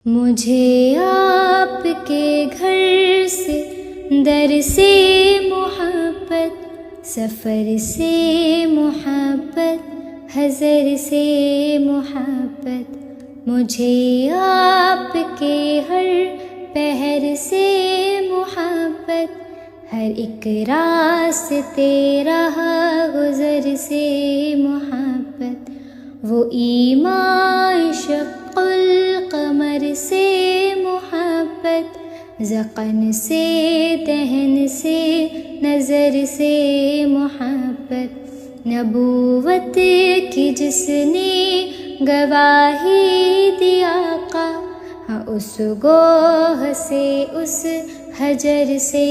مجھے آپ کے گھر سے در سے محبت، سفر سے محبت، حضر سے محبت، مجھے آپ کے ہر پہر سے محبت، ہر ایک راستے راہ گزر سے محبت، وہ ایمان شق القمر سے محبت، ذقن سے دہن سے نظر سے محبت، نبوت کی جس نے گواہی دی آقا، ہاں اس گوہ سے اس حجر سے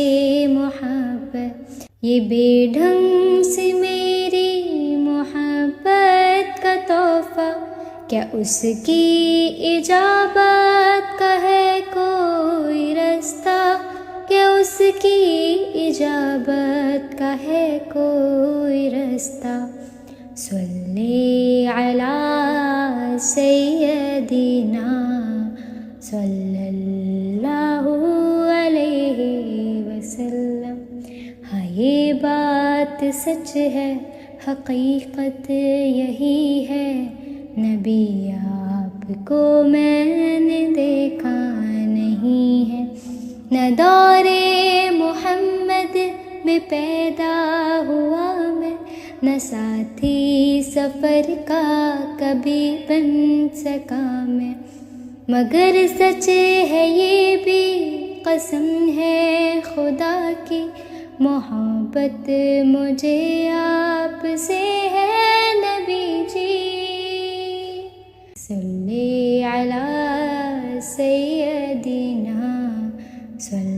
محبت، یہ بے ڈھنگ سے میری محبت کا تحفہ، کیا اس کی اجابت کا ہے کوئی رستہ، کیا اس کی اجابت کا ہے کوئی رستہ، صلی علی سیدنا صلی اللہ علیہ وسلم۔ ہاں یہ بات سچ ہے، حقیقت یہی ہے، نبی آپ کو میں نے دیکھا نہیں ہے، نہ دور محمد میں پیدا ہوا میں، نہ ساتھی سفر کا کبھی بن سکا میں، مگر سچ ہے یہ بھی قسم ہے خدا کی، محبت مجھے آپ سے ہے نبی جی، صلی علی سیدنا صلی